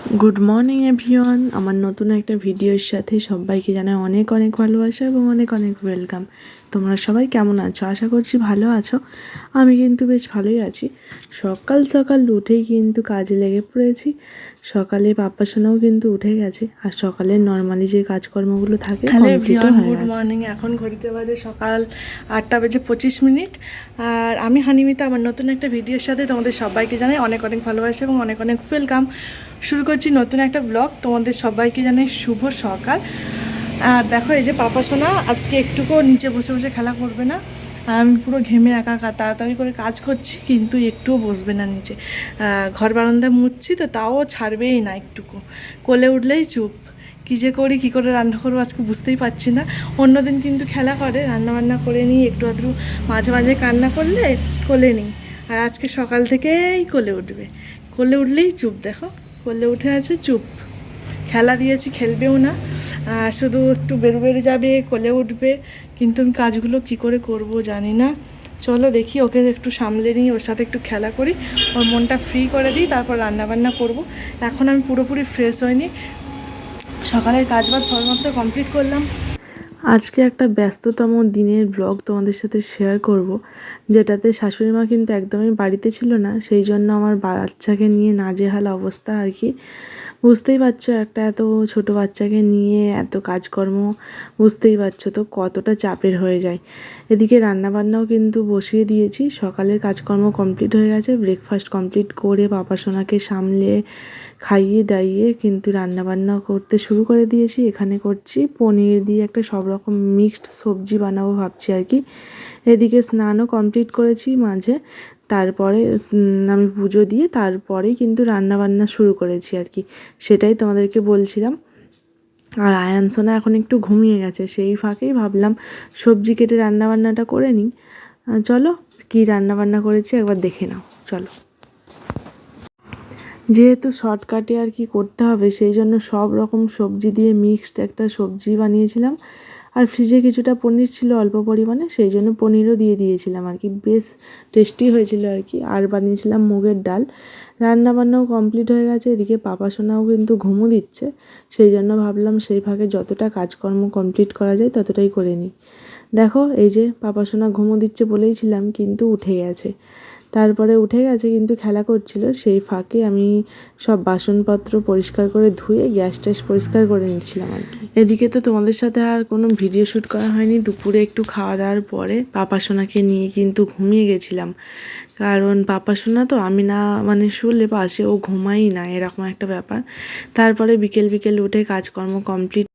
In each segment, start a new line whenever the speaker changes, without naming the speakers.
Good morning everyone. আমার নতুন একটা ভিডিওর সাথে সবাইকে জানাই অনেক অনেক ভালোবাসা এবং অনেক অনেক ওয়েলকাম। তোমরা সবাই কেমন আছো? আশা করছি ভালো আছো। আমি কিন্তু বেশ ভালোই আছি। সকাল সকাল উঠেই কিন্তু কাজে লেগে পড়েছি। সকালে পাপ্পা সোনাও কিন্তু উঠে গেছে, আর সকালের নর্মালি যে কাজকর্মগুলো থাকে কমপ্লিটও হয়ে
গুড
গেছে।
মর্নিং। এখন ঘড়িতে বাজে সকাল 8:25। আর আমি হানিমিতা, আমার নতুন একটা ভিডিওর সাথে তোমাদের সবাইকে জানাই অনেক অনেক ভালোবাসা এবং অনেক অনেক ওয়েলকাম। শুরু করছি নতুন একটা ব্লগ। তোমাদের সবাইকে জানাই শুভ সকাল। আর দেখো, এই যে পাপা সোনা আজকে একটুকুও নিচে বসে বসে খেলা করবে না। আর আমি পুরো ঘেমে একাকার, তাড়াতাড়ি করে কাজ করছি কিন্তু একটুও বসবে না নিচে। ঘর বারান্দায় মুছছি তো তাও ছাড়বেই না একটুকু। কোলে উঠলেই চুপ। কী যে করি, কী করে রান্না করবো আজকে বুঝতেই পারছি না। অন্যদিন কিন্তু খেলা করে, রান্নাবান্না করে নিই, একটু আধটু মাঝে মাঝে কান্না করলে কোলে নিই। আর আজকে সকাল থেকেই কোলে উঠবে। কোলে উঠলেই চুপ, দেখো কোলে উঠে আছে চুপ। খেলা দিয়েছি, খেলবেও না, শুধু একটু বেরু যাবে, কোলে উঠবে। কিন্তু আমি কাজগুলো কি করে করব জানি না। চলো দেখি, ওকে একটু সামলে নিই, ওর সাথে একটু খেলা করি, ওর মনটা ফ্রি করে দিই, তারপর রান্নাবান্না করব। এখন আমি পুরোপুরি ফ্রেশ হইনি, সকালের কাজবাজ সবেমাত্র কমপ্লিট করলাম।
আজকে একটা ব্যস্ততম দিনের ব্লগ তোমাদের সাথে শেয়ার করব, যেটাতে শাশুড়ি মা কিন্তু একদমই বাড়িতে ছিল না। সেই জন্য আমার বাচ্চাকে নিয়ে নাজেহাল অবস্থা আর কি। বুঝতেই পারছো, একটা এত ছোট বাচ্চাকে নিয়ে এত কাজকর্ম, বুঝতেই পারছো তো কতটা চাপের হয়ে যায়। এদিকে রান্নাবান্নাও কিন্তু বসিয়ে দিয়েছি, সকালের কাজকর্ম কমপ্লিট হয়ে গেছে। ব্রেকফাস্ট কমপ্লিট করে পাপা সোনাকে সামলে খাইয়ে দাইয়ে কিন্তু রান্নাবান্না করতে শুরু করে দিয়েছি। এখানে করছি পনির দিয়ে একটা সব রকম মিক্সড সবজি বানাবো ভাবছি আর কি। এদিকে স্নানও কমপ্লিট করেছি মাঝে, তারপরে আমি পুজো দিয়ে তারপরেই কিন্তু রান্নাবান্না শুরু করেছি আর কি। সেটাই তোমাদেরকে বলছিলাম। আর আয়ান সোনা এখন একটু ঘুমিয়ে গেছে, সেই ফাঁকেই ভাবলাম সবজি কেটে রান্নাবান্নাটা করে নিই। চলো কী রান্নাবান্না করেছি একবার দেখে নাও, চলো। যেহেতু শর্টকাটে আর কি করতে হবে, সেই জন্য সব রকম সবজি দিয়ে মিক্সড একটা সবজি বানিয়েছিলাম। আর ফ্রিজে কিছুটা পনির ছিল অল্প পরিমাণে, সেই জন্য পনিরও দিয়ে দিয়েছিলাম আর কি। বেশ টেস্টি হয়েছিল আর কি। আর বানিয়েছিলাম মুগের ডাল। রান্নাবান্নাও কমপ্লিট হয়ে গেছে। এদিকে পাপা সোনাও কিন্তু ঘুমো দিচ্ছে, সেই জন্য ভাবলাম সেই ফাঁকে যতটা কাজকর্ম কমপ্লিট করা যায় ততটাই করে নিই। দেখো এই যে পাপা সোনা ঘুমো দিচ্ছে বলেইছিলাম, কিন্তু উঠে গেছে। তারপরে উঠে গেছে কিন্তু খেলা করছিল, সেই ফাঁকে আমি সব বাসনপত্র পরিষ্কার করে ধুয়ে গ্যাস ট্যাস পরিষ্কার করে নিচ্ছিলাম আর কি। এদিকে তো তোমাদের সাথে আর কোনো ভিডিও শ্যুট করা হয়নি। দুপুরে একটু খাওয়া দাওয়ার পরে পাপা সোনাকে নিয়ে কিন্তু ঘুমিয়ে গেছিলাম, কারণ পাপা সোনা তো আমি না মানে শুলে পাশে ও ঘুমাই না, এরকম একটা ব্যাপার। তারপরে বিকেল বিকেল উঠে কাজকর্ম কমপ্লিট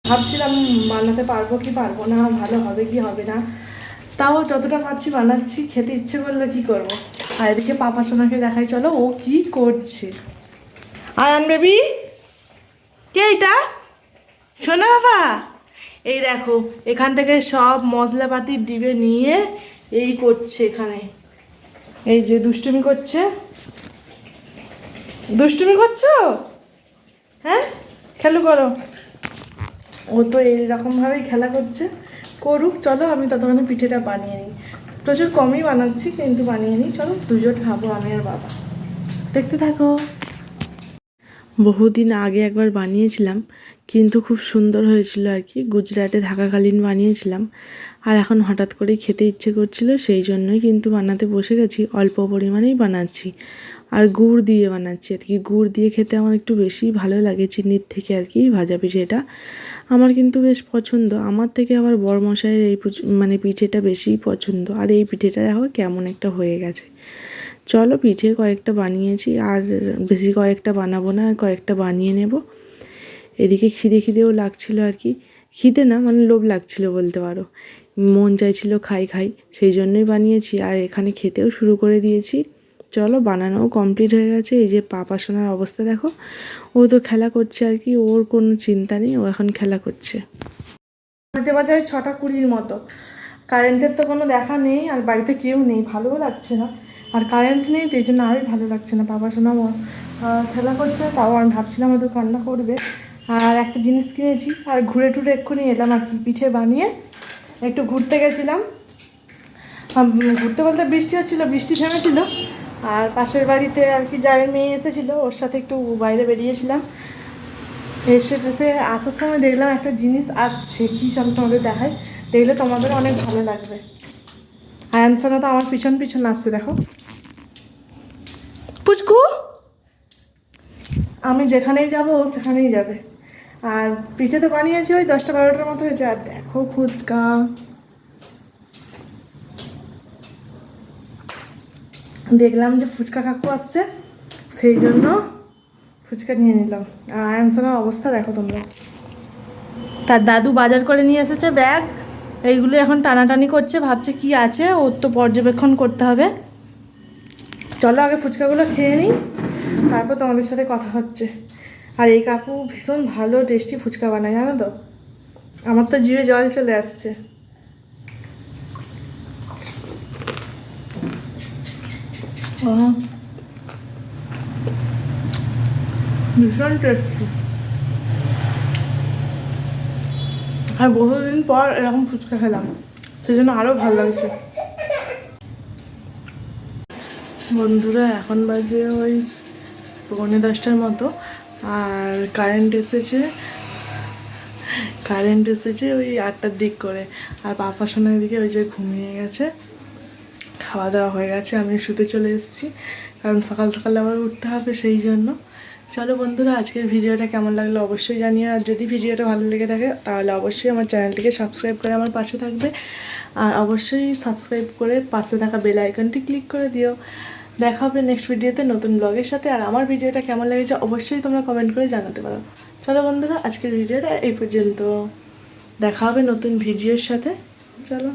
ভাবছিলাম বানাতে পারবো কি পারবো না, ভালো হবে কি হবে না, তাও যতটা পারছি বানাচ্ছি। খেতে ইচ্ছে করলে কি করব। আর এদিকে পাপা সোনাকে দেখাই, চলো ও কি করছে। আয়ান বেবি, কে এটা? শোনো বাবা, এই দেখো এখান থেকে সব মশলাপাতি ডিবে নিয়ে এই করছে এখানে। এই যে দুষ্টুমি করছে। দুষ্টুমি করছো? হ্যাঁ, খেলো করো। ও তো এইরকমভাবেই খেলা করছে, করুক। চলো আমি ততক্ষণে পিঠেটা বানিয়ে নিই। প্রচুর কমই বানাচ্ছি কিন্তু বানিয়ে নিই। চলো দুজন খাবো, আমি আর বাবা। দেখতে থাকো।
বহুদিন আগে একবার বানিয়েছিলাম, কিন্তু খুব সুন্দর হয়েছিল আর কি। গুজরাটে থাকাকালীন বানিয়েছিলাম। আর এখন হঠাৎ করেই খেতে ইচ্ছে করছিল, সেই জন্যই কিন্তু বানাতে বসে গেছি। অল্প পরিমাণেই বানাচ্ছি আর গুড় দিয়ে বানাচ্ছি আর কি। গুড় দিয়ে খেতে আমার একটু বেশি ভালো লাগে চিনির থেকে আর কি। ভাজা পিঠেটা আমার কিন্তু বেশ পছন্দ। আমার থেকে আবার বড়মশাইয়ের এই মানে পিঠেটা বেশিই পছন্দ। আর এই পিঠেটা দেখো কেমন একটা হয়ে গেছে। চলো পিঠে কয়েকটা বানিয়েছি, আর বেশি কয়েকটা বানাবো না, কয়েকটা বানিয়ে নেব। এদিকে খিদে খিদেও লাগছিল আর কি। খিদে না মানে লোভ লাগছিল বলতে পারো, মন চাইছিল খাই খাই, সেই জন্যই বানিয়েছি। আর এখানে খেতেও শুরু করে দিয়েছি। চলো বানানোও কমপ্লিট হয়ে গেছে। এই যে পাপা সোনার অবস্থা দেখো, ও তো খেলা করছে আর কি, ওর কোনো চিন্তা নেই, ও এখন খেলা করছে।
বাজে বাজে ওই 6:20 মতো। কারেন্টের তো কোনো দেখা নেই, আর বাড়িতে কেউ নেই, ভালোও লাগছে না। আর কারেন্ট নেই তো এই জন্য আরোই ভালো লাগছে না। বাবা শোনা খেলা করছে, তাও আমি ভাবছিলাম হয়তো কান্না করবে। আর একটা জিনিস কিনেছি, আর ঘুরে টুরে এক্ষুনি এলাম আর কি, পিঠে বানিয়ে একটু ঘুরতে গেছিলাম। ঘুরতে বলতে বৃষ্টি হচ্ছিলো, বৃষ্টি থেমেছিল। আর পাশের বাড়িতে আর কি জায়ের মেয়ে এসেছিলো, ওর সাথে একটু বাইরে বেরিয়েছিলাম। এসে টেসে আসার সময় দেখলাম একটা জিনিস আসছে, কী সব তোমাদের দেখাই, দেখলে তোমাদের অনেক ভালো লাগবে। আয়ানসানা তো আমার পিছন পিছন আসছে, দেখো পুচকু, আমি যেখানেই যাব ও সেখানেই যাবে। আর পিঠে তো বানিয়েছি ওই 10টা-12টার মতো হয়েছে। আর দেখো ফুচকা, দেখলাম যে ফুচকা কাকু আসছে, সেই জন্য ফুচকা নিয়ে নিলাম। আর আয়ানসানার অবস্থা দেখো তোমরা, তার দাদু বাজার করে নিয়ে এসেছে ব্যাগ, এইগুলো এখন টানাটানি করছে, ভাবছে কি আছে, ওর তো পর্যবেক্ষণ করতে হবে। চলো আগে ফুচকাগুলো খেয়ে নিই, তারপর তোমাদের সাথে কথা হচ্ছে। আর এই কাকু ভীষণ ভালো টেস্টি ফুচকা বানায়, জানো তো, আমার তো জিভে জল চলে আসছে। ভীষণ টেস্টি। আর বহুদিন পর এরকম ফুচকা খেলাম, সেই জন্য আরও ভালো লাগছে। বন্ধুরা এখন বাজে ওই 9:45 মতো, আর কারেন্ট এসেছে ওই 8টার দিক করে। আর পাপা সোনার দিকে ওই যে ঘুমিয়ে গেছে, খাওয়া দাওয়া হয়ে গেছে, আমি শুতে চলে এসেছি, কারণ সকাল সকাল আবার উঠতে হবে, সেই জন্য। চলো বন্ধুরা, আজকের ভিডিওটা কেমন লাগলো অবশ্যই জানিও। আর যদি ভিডিওটা ভালো লেগে থাকে তাহলে অবশ্যই আমার চ্যানেলটিকে সাবস্ক্রাইব করে আমার পাশে থাকবে। আর অবশ্যই সাবস্ক্রাইব করে পাশে থাকা বেল আইকনটি ক্লিক করে দিও। দেখা হবে নেক্সট ভিডিওতে নতুন ব্লগের সাথে। আর আমার ভিডিওটা কেমন লেগেছে অবশ্যই তোমরা কমেন্ট করে জানাতে পারো। চলো বন্ধুরা, আজকের ভিডিওটা এই পর্যন্ত, দেখা হবে নতুন ভিডিওর সাথে। চলো।